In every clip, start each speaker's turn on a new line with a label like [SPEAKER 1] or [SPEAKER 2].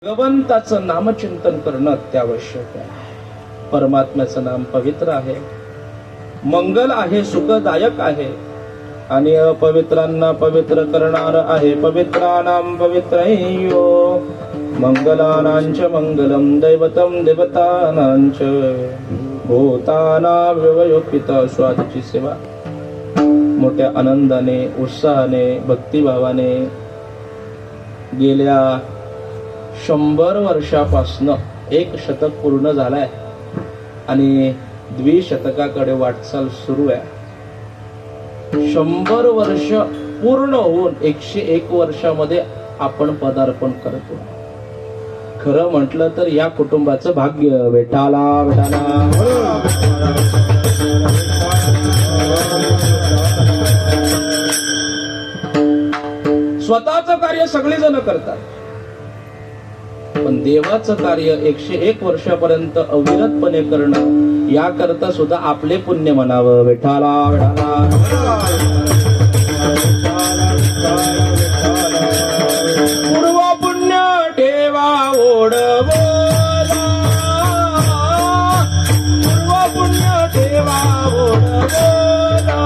[SPEAKER 1] भगवंताचं नामचिंतन करणं अत्यावश्यक आहे. परमात्म्याचं नाम पवित्र आहे, मंगल आहे, सुखदायक आहे आणि अपवित्रांना पवित्र करणार आहे. पवित्राणाम पवित्रयो मंगलानांच मंगलम दैवतम देवतानांच भूताना व्यवयोपित स्वादची सेवा मोठ्या आनंदाने, उत्साहाने, भक्तिभावाने गेल्या 100 वर्षापासून एक शतक पूर्ण झालाय आणि द्विशतकाकडे वाटचाल सुरू आहे. 100 वर्ष पूर्ण होऊन 101 वर्षामध्ये आपण पदार्पण करतो. खरं म्हटलं तर या कुटुंबाचं भाग्य. विठाला विठाला. स्वतःचं कार्य सगळेजण करतात, पण देवाचं कार्य 101 वर्षापर्यंत अविरतपणे करणं याकरता सुद्धा आपले पुण्य म्हणावं. विठाला विठाला. पूर्व पुण्य ठेवा ओढवला, पूर्व पुण्य ठेवा ओढवला.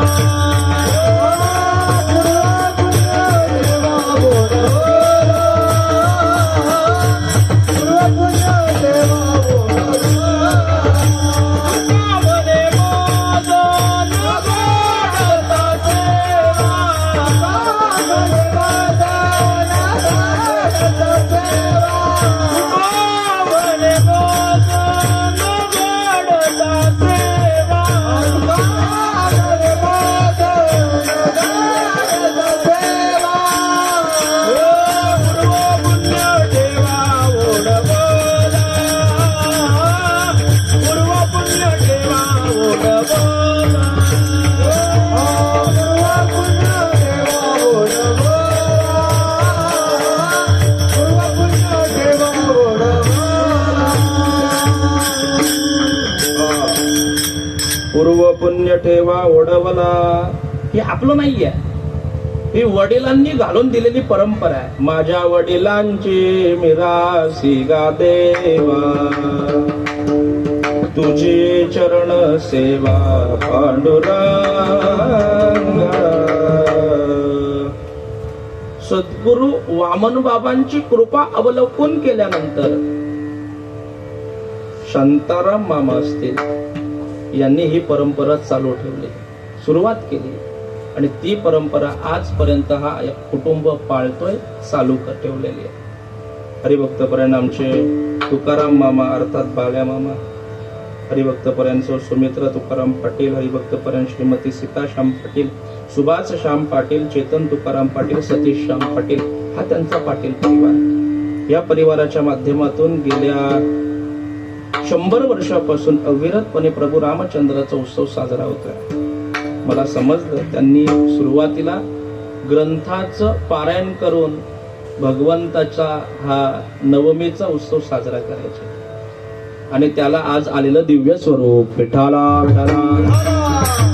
[SPEAKER 1] पूर्व पुण्य ठेवा ओढवला हे आपलं नाहीये, ही वडिलांनी घालून दिलेली परंपरा आहे. माझ्या वडिलांची मिरासी गा देवा, तुझी चरण सेवा पांडुरंगा. सद्गुरु वामन बाबांची कृपा अवलोकन केल्यानंतर शांताराम मामा असतील यांनी ही परंपरा चालू ठेवली, सुरुवात केली आणि ती परंपरा आजपर्यंत हा कुटुंब पाळतोय, चालू ठेवलेली आहे. हरिभक्तपर्यंत आमचे तुकाराम मामा अर्थात बाल्या मामा, हरिभक्तपर्यंत सुमित्रा तुकाराम पाटील, हरिभक्तपर्यंत श्रीमती सीता श्याम पाटील, सुभाष श्याम पाटील, चेतन तुकाराम पाटील, सतीश श्याम पाटील, हा त्यांचा पाटील परिवार. या परिवाराच्या माध्यमातून गेल्या 100 वर्षापासून अविरतपणे प्रभू रामचंद्राचा उत्सव साजरा होतोय. मला समजलं त्यांनी सुरुवातीला ग्रंथाचं पारायण करून भगवंताचा हा नवमीचा उत्सव साजरा करायचा आणि त्याला आज आलेलं दिव्य स्वरूप. विठाला विठाला.